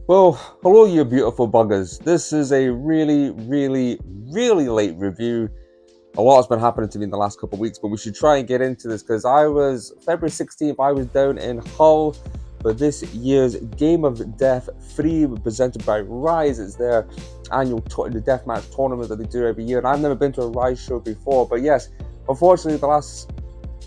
Well, hello, you beautiful buggers. This is a really late review. A lot has been happening to me in the last couple of weeks, but we should try and get into this because I was February 16th. I was down in Hull for this year's Game of Death 3 presented by Rise. It's their annual the deathmatch tournament that they do every year, and I've never been to a Rise show before. But yes, unfortunately, the last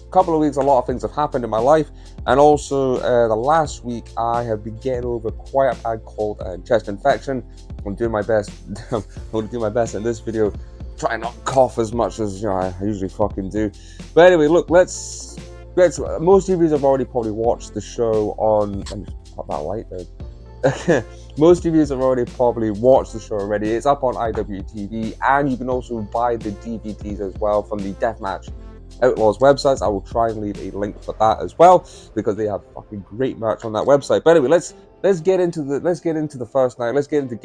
couple of weeks, a lot of things have happened in my life, and also the last week I have been getting over quite a bad cold and chest infection. I'm doing my best. I'm going to do my best in this video, try not cough as much as I usually fucking do. But anyway, look, let's. Most of you have already probably watched the show on. Let me just put that light there. Most of you have already probably watched the show already. It's up on IWTV, and you can also buy the DVDs as well from the Deathmatch Outlaws websites. I will try and leave a link for that as well because they have fucking great merch on that website. But anyway, let's get into the first night. Let's get into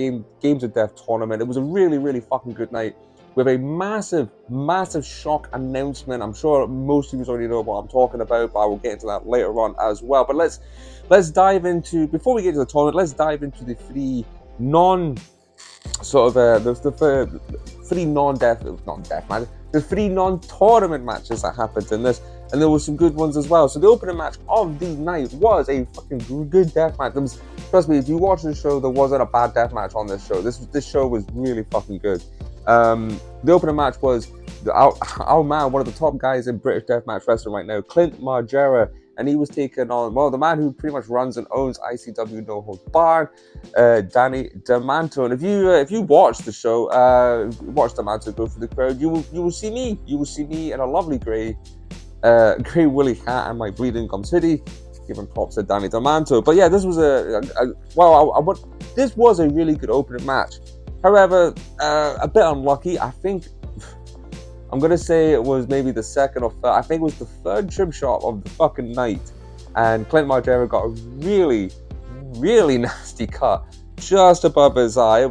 Games of Death tournament. It was a really fucking good night with a massive shock announcement. I'm sure most of you already know what I'm talking about, but I will get into that later on as well. But let's dive into, before we get to the tournament, let's dive into the three non sort of the three the three non-tournament matches that happened in this, and there were some good ones as well. So the opening match of the night was a fucking good death match. Trust me, if you watch the show, there wasn't a bad death match on this show. This show was really fucking good. The opening match was our man, one of the top guys in British deathmatch wrestling right now, Clint Margera, and he was taking on, well, the man who pretty much runs and owns ICW No Holds Barred, Danny D'Amanto. And if you watch the show, watch D'Amanto go through the crowd, you will see me in a lovely grey woolly hat and my bleeding gum hoodie, giving props to Danny D'Amanto. But yeah, this was this was a really good opening match. However, a bit unlucky. I think I'm gonna say it was maybe the second or third. I think it was the third trim shot of the fucking night, and Clint Margera got a really nasty cut just above his eye.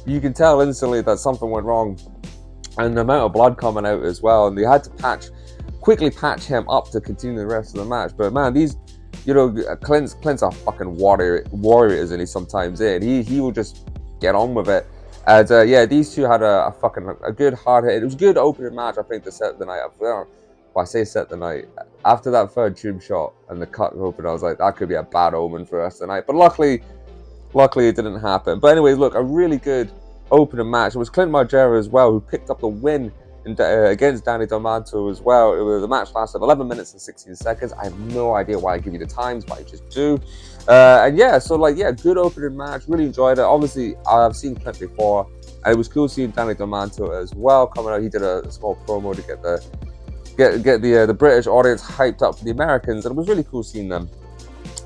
You can tell instantly that something went wrong, and the amount of blood coming out as well. And they had to quickly patch him up to continue the rest of the match. But man, Clint's a fucking warrior, isn't he? Sometimes, and he will just get on with it. And yeah, these two had a good hard hit. It was a good opening match, I think, to set the night up. Well, I say set the night. After that third tube shot and the cut open, I was like, that could be a bad omen for us tonight. But luckily it didn't happen. But anyway, look, a really good opening match. It was Clint Margera as well who picked up the win against Danny D'Amanto as well. The match lasted 11 minutes and 16 seconds. I have no idea why I give you the times, but I just do. And yeah, so good opening match. Really enjoyed it. Obviously, I've seen Clint before, and it was cool seeing Danny D'Amanto as well coming out. He did a small promo to get the British audience hyped up for the Americans, and it was really cool seeing them.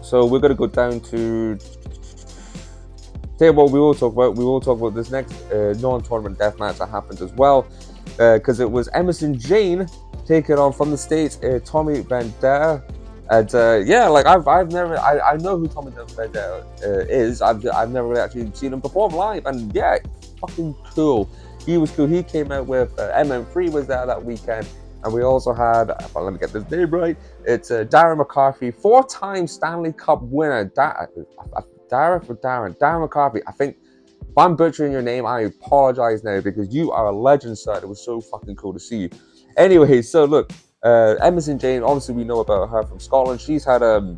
So we're going to go down to tell you what we will talk about. We will talk about this next non-tournament death match that happened as well, because it was Emerson Jane taking on from the States Tommy Bandera. And yeah, I know who Tommy Bandera is. I've never really actually seen him perform live, and yeah, fucking cool. He was cool. He came out with MM3 was there that weekend, and we also had, let me get this name right, it's Darren McCarthy, 4-time Stanley Cup winner. Darren McCarthy. I think if I'm butchering your name, I apologize now because you are a legend, sir. It was so fucking cool to see you. Anyway, so look, Emerson Jane, obviously we know about her from Scotland. She's had a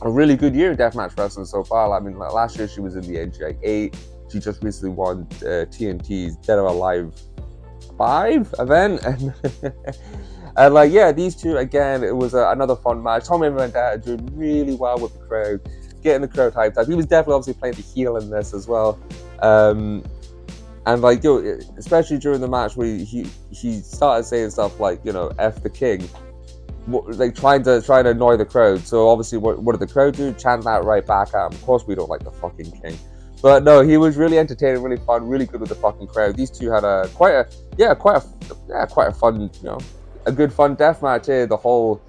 really good year in deathmatch wrestling so far. I mean, last year she was in the NGA 8. She just recently won TNT's Dead or Alive 5 event. And yeah, these two, again, it was another fun match. Tommy Bandera doing really well with the crowd, getting the crowd hyped up. He was definitely obviously playing the heel in this as well. And especially during the match where he started saying stuff like, F the king, like trying to annoy the crowd. So obviously what did the crowd do? Chant that right back at him. Of course we don't like the fucking king. But no, he was really entertaining, really fun, really good with the fucking crowd. These two had quite a fun, a good fun death match here. The whole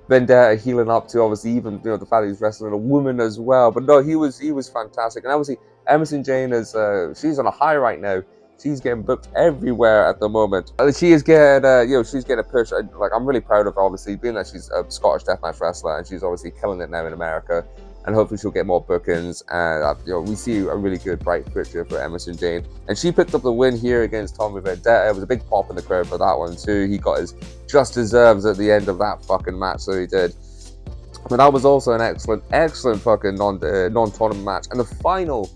Vendetta healing up to, obviously, even the fact that he's wrestling a woman as well. But no, he was fantastic. And obviously Emerson Jane is she's on a high right now. She's getting booked everywhere at the moment. She is getting she's getting a push. I'm really proud of her, obviously, being that she's a Scottish deathmatch wrestler, and she's obviously killing it now in America. and hopefully she'll get more bookings. And we see a really good bright future for Emerson Jane, and she picked up the win here against Tommy Vendetta. It was a big pop in the crowd for that one too. He got his just deserves at the end of that fucking match, so he did. But that was also an excellent fucking non-tournament match, and the final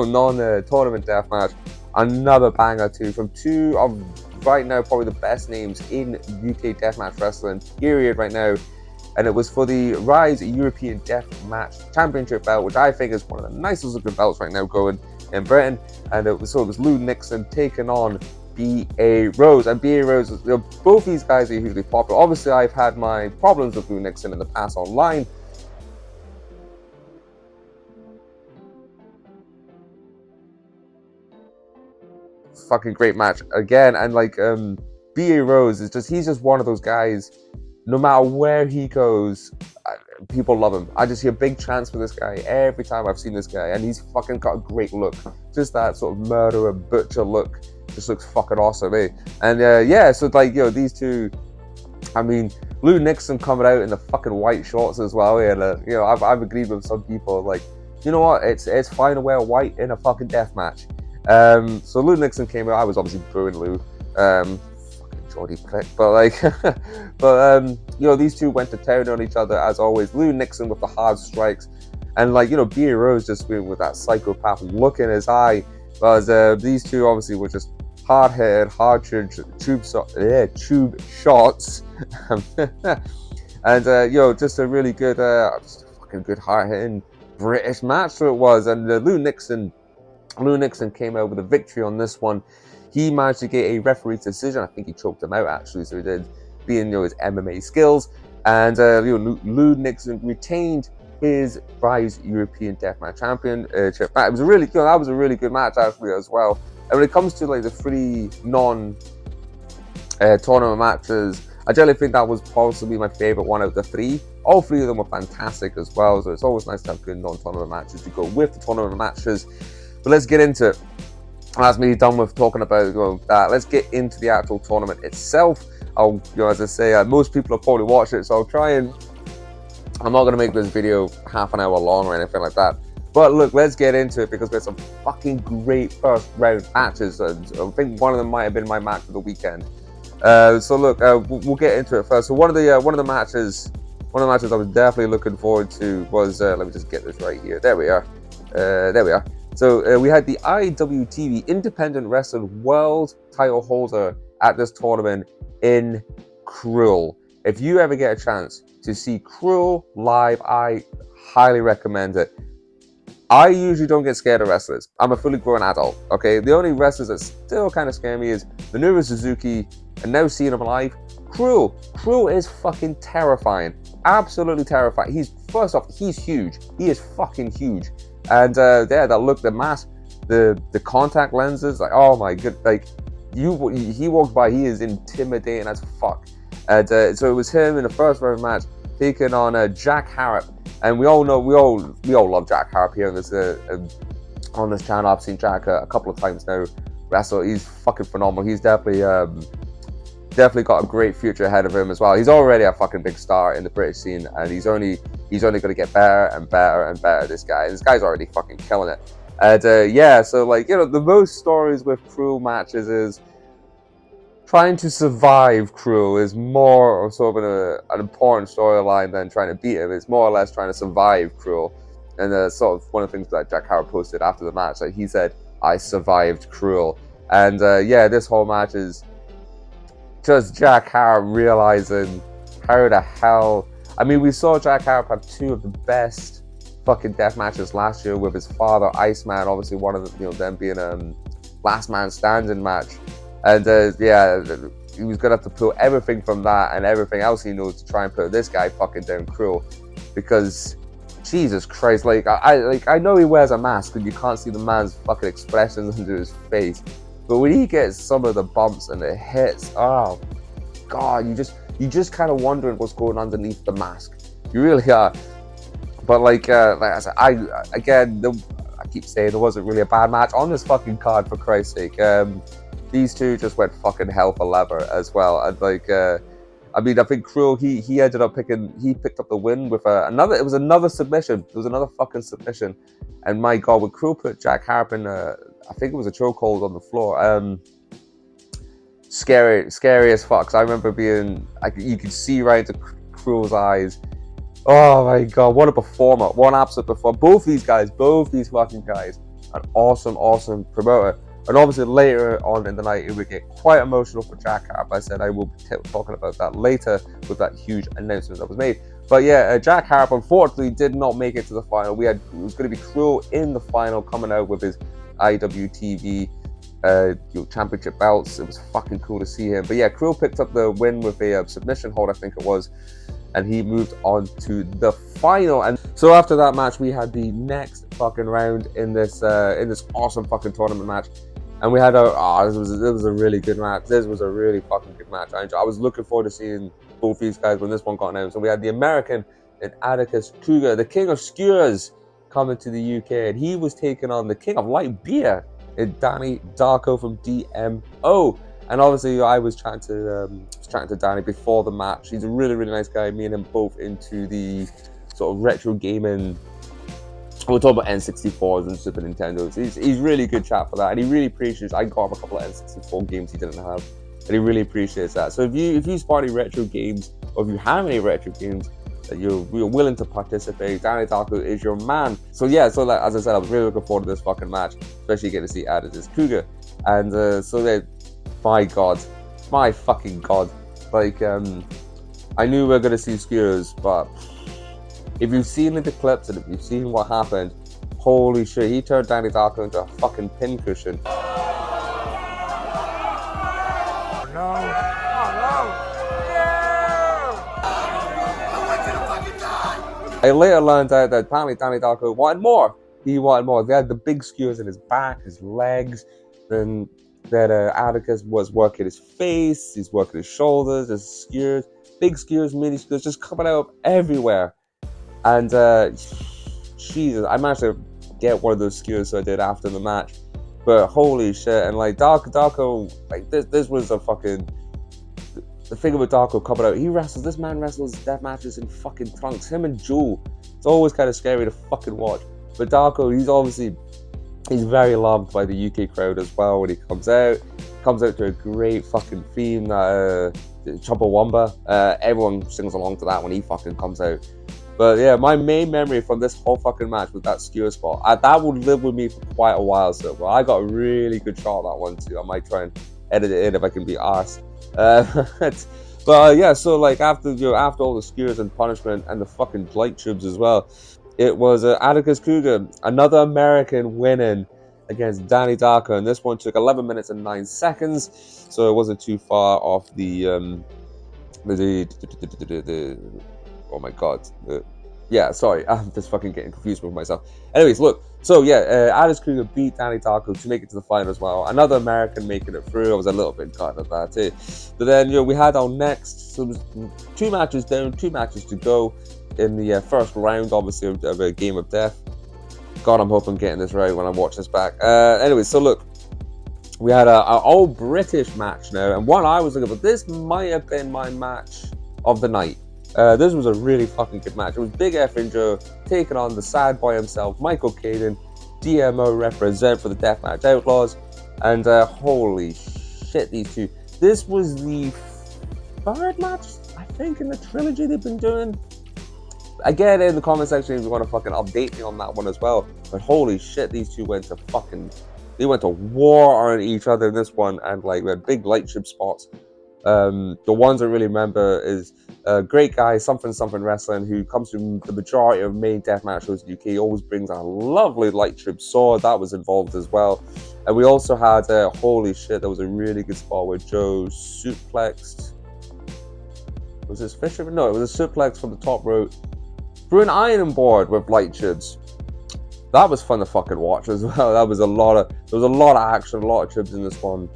non-tournament death match, another banger too, from two of right now probably the best names in UK deathmatch wrestling period right now, and it was for the Rise European Deathmatch Championship belt, which I think is one of the nicest looking belts right now going in Britain. And it was Lou Nixon taking on B.A. Rose, and B.A. Rose, both these guys are hugely popular. Obviously, I've had my problems with Lou Nixon in the past online. Fucking great match again, and B.A. Rose is he's just one of those guys. No matter where he goes, people love him. I just hear big chants for this guy every time I've seen this guy, and he's fucking got a great look. Just that sort of murderer, butcher look just looks fucking awesome, eh? And so these two, I mean, Lou Nixon coming out in the fucking white shorts as well, and I've agreed with some people, like, you know what, it's fine to wear white in a fucking death match. So Lou Nixon came out. I was obviously booing Lou. Jordy prick, but these two went to town on each other as always. Lou Nixon with the hard strikes, and B.A. Rose just with that psychopath look in his eye. But these two obviously were just hard hitting, hard tube shots, and just a really good, just a fucking good hard hitting British match. So it was, and Lou Nixon came out with a victory on this one. He managed to get a referee's decision. I think he choked him out, actually, so he did, being his MMA skills. And Lou Nixon retained his Rise European Deathmatch Championship. It was a really good. That was a really good match, actually, as well. And when it comes to the three non-tournament matches, I generally think that was possibly my favorite one out of the three. All three of them were fantastic as well. So it's always nice to have good non-tournament matches to go with the tournament matches. But let's get into it. That's me done with talking about that. Let's get into the actual tournament itself. As I say, most people have probably watched it, so I'll try and. I'm not going to make this video half an hour long or anything like that. But look, let's get into it because there's some fucking great first round matches. I think one of them might have been my match of the weekend. So look, we'll get into it first. So one of the matches I was definitely looking forward to was let me just get this right here. There we are. So we had the IWTV Independent Wrestling World Title holder at this tournament in Cruel. If you ever get a chance to see Cruel live, I highly recommend it. I usually don't get scared of wrestlers. I'm a fully grown adult, okay? The only wrestlers that still kind of scare me is Minoru Suzuki, and now seeing him live, Cruel. Cruel is fucking terrifying. Absolutely terrifying. First off, he's huge. He is fucking huge. And that look, the mask, the contact lenses, like, oh my god, he walks by, he is intimidating as fuck. And so it was him in the first round match taking on Jack Harrop, and we all love Jack Harrop here on this channel. I've seen Jack a couple of times now wrestle. He's fucking phenomenal. He's definitely got a great future ahead of him as well. He's already a fucking big star in the British scene, and he's only going to get better and better and better. This guy's already fucking killing it. And so the most stories with Cruel matches is trying to survive Cruel is more sort of an important storyline than trying to beat him. It's more or less trying to survive Cruel. And sort of one of the things that Jack Harrop posted after the match, like he said, "I survived Cruel." And this whole match is just Jack Harrop realizing how the hell. I mean, we saw Jack Harrop have two of the best fucking death matches last year with his father, Iceman. Obviously, one of them being last man standing match. And he was gonna have to pull everything from that and everything else he knows to try and put this guy fucking down Cruel, because Jesus Christ, I know he wears a mask and you can't see the man's fucking expressions under his face, but when he gets some of the bumps and the hits, oh god, you just kind of wondering what's going underneath the mask. You really are. But like I said, I keep saying there wasn't really a bad match on this fucking card, for Christ's sake. These two just went fucking hell for leather as well. And I mean, I think Cruel, he ended up he picked up the win with another. It was another submission. It was another fucking submission, and my God, when Cruel put Jack Harp in, I think it was a chokehold on the floor. Scary as fuck. So I remember being, you could see right into Cruel's eyes. Oh my God, what a performer! What an absolute performer! Both these fucking guys, an awesome promoter. And obviously later on in the night, it would get quite emotional for Jack Harp. I said I will be talking about that later with that huge announcement that was made. But yeah, Jack Harp unfortunately did not make it to the final. It was going to be Cruel in the final, coming out with his IWTV championship belts. It was fucking cool to see him. But yeah, Cruel picked up the win with a submission hold, I think it was, and he moved on to the final. And so after that match, we had the next fucking round in this awesome fucking tournament match. And we had this was a really good match. This was a really fucking good match. I was looking forward to seeing both these guys when this one got announced. And we had the American in Atticus Cougar, the King of Skewers, coming to the UK, and he was taking on the King of Light Beer, Danny Darko from DMO. And obviously, I was chatting to Danny before the match. He's a really nice guy. Me and him both into the sort of retro gaming. We'll talk about N64s and Super Nintendos. He's really good chat for that, and he really appreciates. I got him a couple of N64 games he didn't have, and he really appreciates that. So if you spot any retro games, or if you have any retro games that you're willing to participate, Danny Darko is your man. So yeah, so like, as I said, I was really looking forward to this fucking match, especially getting to see Atticus Cougar. And so that, my fucking God, like I knew we were gonna see skewers, but if you've seen the clips and if you've seen what happened, holy shit, he turned Danny Darko into a fucking pincushion. Oh no! Oh no! Yeah! I later learned out that apparently Danny Darko wanted more. He wanted more. They had the big skewers in his back, his legs, then that Atticus was working his face, he's working his shoulders, his skewers, big skewers, mini skewers, just coming out everywhere. And Jesus, I managed to get one of those skewers, so I did after the match. But holy shit, and like Darko, like this was a fucking, the thing about Darko coming out, this man wrestles death matches in fucking trunks. Him and Jewel, it's always kind of scary to fucking watch. But Darko, he's very loved by the UK crowd as well when he comes out. Comes out to a great fucking theme, Chumbawamba. Everyone sings along to that when he fucking comes out. But yeah, my main memory from this whole fucking match was that skewer spot. That would live with me for quite a while. So, well, I got a really good shot of that one too. I might try and edit it in if I can be arsed. But yeah, so like after all the skewers and punishment and the fucking light tubes as well, it was Atticus Cougar, another American, winning against Danny Darko, and this one took 11 minutes and 9 seconds, so it wasn't too far off the oh my God. Yeah, sorry, I'm just fucking getting confused with myself. Anyways, look, so yeah, Atticus Cougar beat Danny Darko to make it to the final as well. Another American making it through. I was a little bit gutted at that too. But then, we had our next, so it was 2 matches down, 2 matches to go in the first round, obviously, of a game of death. God, I'm hoping I'm getting this right when I watch this back. Anyway, so look, we had our old British match now, and one I was looking for, this might have been my match of the night. This was a really fucking good match. It was Big F and Joe taking on the sad boy himself, Michael Caden, DMO represent for the Deathmatch Outlaws, and holy shit, these two. This was the 3rd match, I think, in the trilogy they've been doing. Again, in the comment section if you want to fucking update me on that one as well. But holy shit, these two went to war on each other in this one, and like we had big light tube spots. The ones I really remember is a great guy, something wrestling, who comes from the majority of main deathmatch shows in the UK. He always brings a lovely light tube sword that was involved as well. And we also had holy shit, there was a really good spot where Joe suplexed. Was this Fisher? No, it was a suplex from the top rope through an iron board with light tubes. That was fun to fucking watch as well. There was a lot of action, a lot of tubes in this one.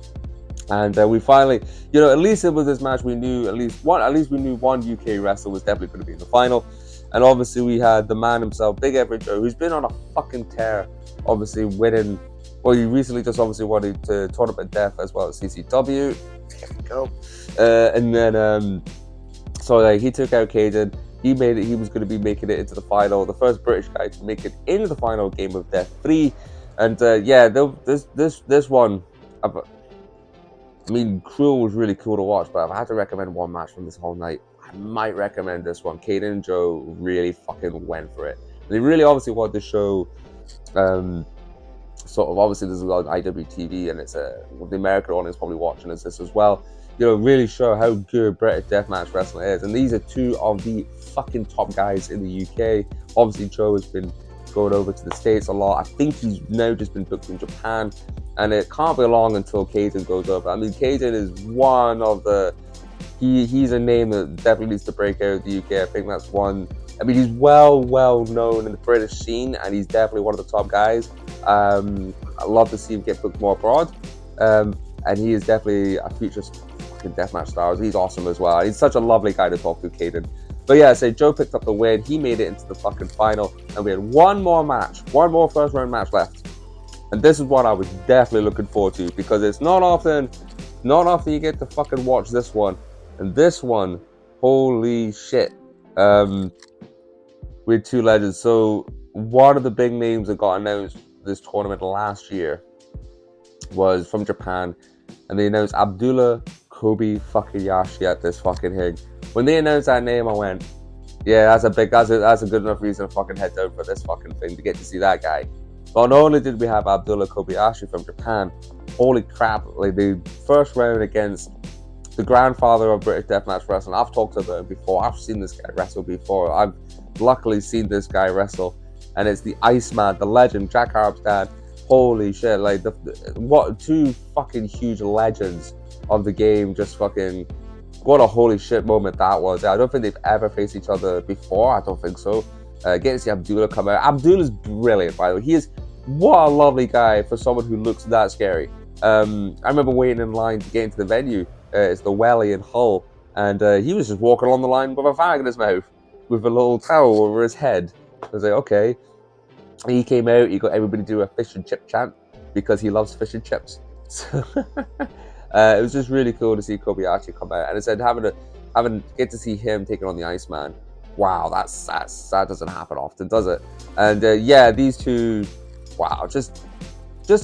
And we finally, at least it was this match we knew at least one UK wrestler was definitely going to be in the final. And obviously we had the man himself, Big Everett Joe, who's been on a fucking tear, obviously winning. Well, he recently just obviously wanted to Tournament Death as well as CCW. There we go. And then So he took out Caden. He made it. He was going to be making it into the final, the first British guy to make it into the final Game of Death 3. And this one, I mean, Cruel was really cool to watch, but if I had to recommend one match from this whole night, I might recommend this one. Caden and Joe really fucking went for it. And they really obviously wanted to show, sort of, obviously this is on IWTV, and it's the American audience probably watching this as well. You know, really show how good British deathmatch wrestling is. And these are two of the fucking top guys in the UK. Obviously, Joe has been going over to the States a lot. I think he's now just been booked in Japan. And it can't be long until Caden goes over. I mean, Caden is one of the... He's a name that definitely needs to break out of the UK. I think that's one... I mean, he's well known in the British scene, and he's definitely one of the top guys. I'd love to see him get booked more abroad. And he is definitely a future fucking deathmatch star. He's awesome as well. He's such a lovely guy to talk to, Caden. But yeah, so Joe picked up the win. He made it into the fucking final. And we had one more first round match left. And this is what I was definitely looking forward to, because it's not often you get to fucking watch this one. And this one, holy shit. We had two legends. So one of the big names that got announced this tournament last year was from Japan, and they announced Abdullah Kobayashi at this fucking thing. When they announced that name, I went, yeah, that's a good enough reason to fucking head down for this fucking thing to get to see that guy. But not only did we have Abdullah Kobayashi from Japan, holy crap, like the first round against the grandfather of British deathmatch wrestling. I've talked about him before. I've seen this guy wrestle before. I've luckily seen this guy wrestle, and it's the Iceman, the legend, Jack Harp's dad. Holy shit, like what two fucking huge legends of the game. Just fucking what a holy shit moment that was. I don't think they've ever faced each other before. I don't think so. Getting to see Abdullah come out. Abdullah's brilliant, by the way. He is, what a lovely guy for someone who looks that scary. I remember waiting in line to get into the venue. It's the Welly in Hull, and he was just walking along the line with a fag in his mouth, with a little towel over his head. I was like, okay. He came out, he got everybody to do a fish and chip chant, because he loves fish and chips. So it was just really cool to see Kobayashi come out, and I said get to see him taking on the Iceman. Wow, that doesn't happen often, does it? And yeah, these two, wow, just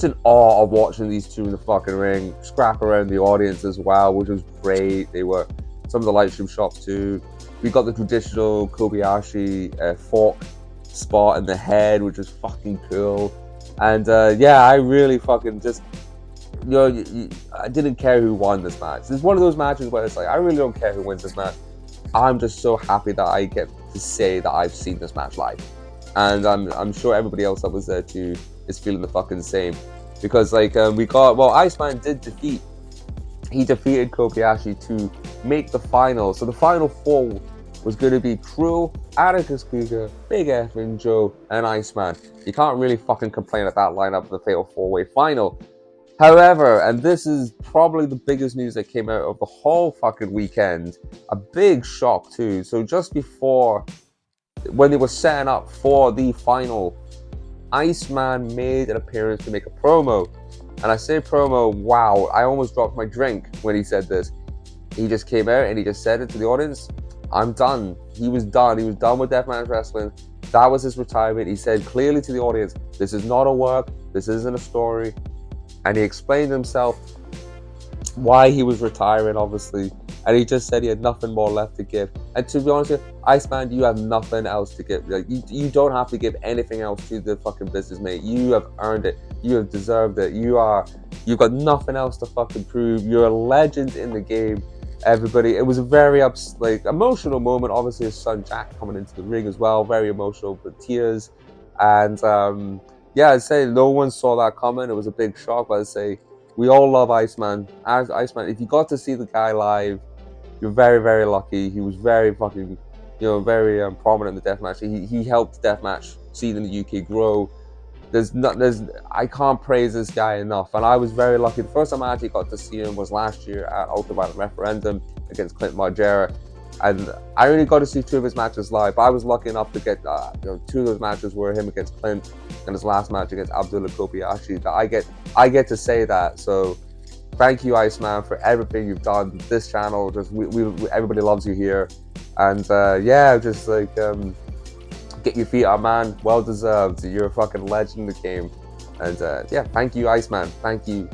in awe of watching these two in the fucking ring, scrap around the audience as well, which was great. They were some of the live stream shots too. We got the traditional Kobayashi fork spot in the head, which was fucking cool. And yeah, I really fucking just, you know, I didn't care who won this match. It's one of those matches where it's like, I really don't care who wins this match. I'm just so happy that I get to say that I've seen this match live. And I'm sure everybody else that was there too is feeling the fucking same. Because like Iceman did defeated Kobayashi to make the final. So the final four was going to be Cruel, Atticus Cougar, Big F and Joe, and Iceman. You can't really fucking complain at that lineup of the fatal four-way final. However, and this is probably the biggest news that came out of the whole fucking weekend, a big shock too. So just before, when they were setting up for the final, Iceman made an appearance to make a promo. And I say promo, wow, I almost dropped my drink when he said this. He just came out and he just said it to the audience, I'm done. He was done. He was done with deathmatch wrestling. That was his retirement. He said clearly to the audience, this is not a work, this isn't a story. And he explained himself why he was retiring, obviously. And he just said he had nothing more left to give. And to be honest with you, Iceman, you have nothing else to give. Like, you don't have to give anything else to the fucking business, mate. You have earned it. You have deserved it. You've got nothing else to fucking prove. You're a legend in the game. Everybody, it was a very emotional moment. Obviously, his son Jack coming into the ring as well. Very emotional, with tears. And yeah, I'd say no one saw that coming. It was a big shock, but I'd say we all love Iceman. Iceman, if you got to see the guy live, you're very, very lucky. He was very fucking, very prominent in the deathmatch. He helped the deathmatch scene in the UK grow. I can't praise this guy enough, and I was very lucky. The first time I actually got to see him was last year at Ultraviolet Referendum against Clint Margera, and I only got to see two of his matches live. But I was lucky enough to get two of those matches were him against Clint, and his last match against Abdullah Kobayashi. That I get to say that. So thank you, Iceman, for everything you've done. This channel, just everybody loves you here, and yeah, just like get your feet up, man. Well deserved. You're a fucking legend in the game, and yeah, thank you, Iceman. Thank you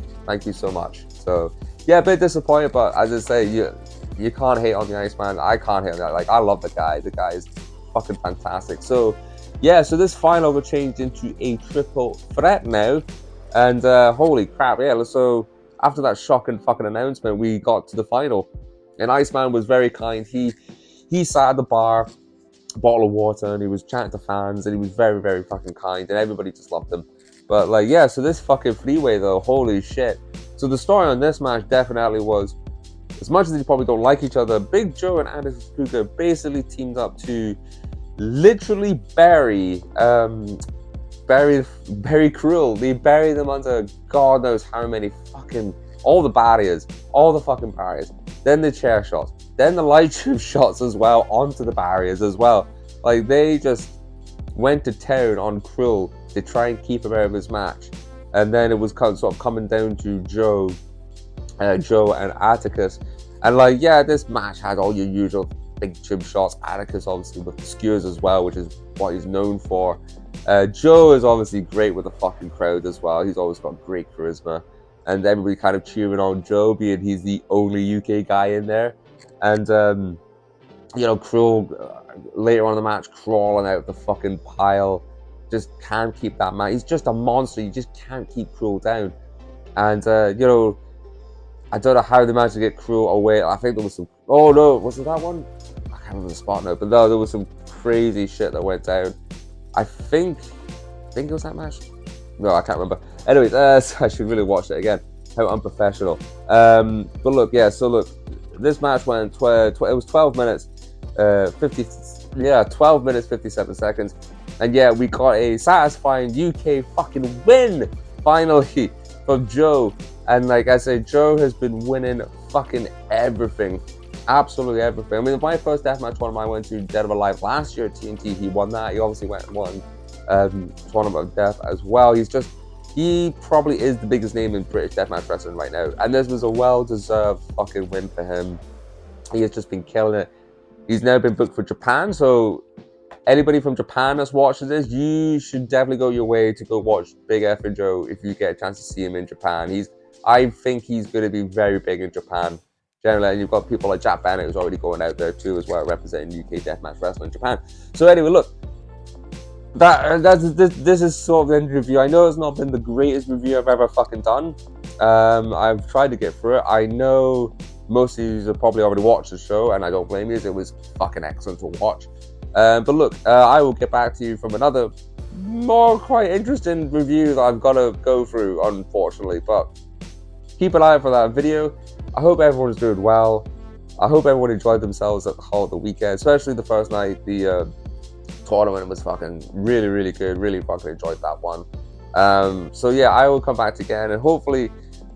so much. So yeah, a bit disappointed, but as I say, you can't hate on the Iceman. I can't hate on that. Like, I love the guy. The guy is fucking fantastic. So yeah, so this final got changed into a triple threat now, and holy crap, yeah. So after that shocking fucking announcement, we got to the final, and Iceman was very kind. He sat at the bar, bottle of water, and he was chatting to fans, and he was very, very fucking kind, and everybody just loved him. But like, yeah, so this fucking freeway though, holy shit. So the story on this match definitely was, as much as they probably don't like each other, Big Joe and Anderson Cougar basically teamed up to literally bury Cruel. They buried them under God knows how many fucking, all the barriers, all the fucking barriers. Then the chair shots, then the light tube shots as well onto the barriers as well. Like, they just went to town on Cruel to try and keep him out of his match. And then it was kind of sort of coming down to Joe and Atticus. And like, yeah, this match had all your usual big tube shots. Atticus obviously with the skewers as well, which is what he's known for. Joe is obviously great with the fucking crowd as well. He's always got great charisma. And everybody kind of cheering on Joe, being he's the only UK guy in there. And, you know, Cruel, later on in the match, crawling out the fucking pile. Just can't keep that man. He's just a monster. You just can't keep Cruel down. And, you know, I don't know how they managed to get Cruel away. I think there was some... Oh, no. Was it that one? I can't remember the spot now. But no, there was some crazy shit that went down. I think it was that match. No, I can't remember. Anyways, so I should really watch it again. How unprofessional. But look, yeah. So look, this match went. It was 12 minutes, 12 minutes 57 seconds, and yeah, we got a satisfying UK fucking win finally from Joe. And like I said, Joe has been winning fucking everything. Absolutely everything. I mean, my first deathmatch tournament I went to, Dead or Alive, last year at TNT, he won that. He obviously went and won Tournament of Death as well. He probably is the biggest name in British deathmatch wrestling right now. And this was a well-deserved fucking win for him. He has just been killing it. He's now been booked for Japan, so anybody from Japan that's watching this, you should definitely go your way to go watch Big F and Joe if you get a chance to see him in Japan. I think he's going to be very big in Japan. Generally, and you've got people like Jack Bennett who's already going out there too as well, representing UK deathmatch wrestling in Japan. So anyway, look, this is sort of the end review. I know it's not been the greatest review I've ever fucking done. I've tried to get through it. I know most of you have probably already watched the show, and I don't blame you. It was fucking excellent to watch. But look, I will get back to you from another more quite interesting review that I've got to go through, unfortunately. But keep an eye out for that video. I hope everyone's doing well. I hope everyone enjoyed themselves at the whole of the weekend, especially the first night. The tournament was fucking really, really good. Really fucking enjoyed that one. So yeah, I will come back again, and hopefully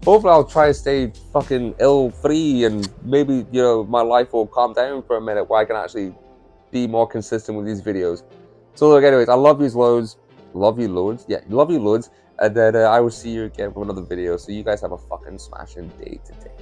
I'll try to stay fucking ill-free, and maybe, you know, my life will calm down for a minute where I can actually be more consistent with these videos. So look, anyways, I love you loads. Love you loads. Yeah, love you loads. And then I will see you again for another video. So you guys have a fucking smashing day today.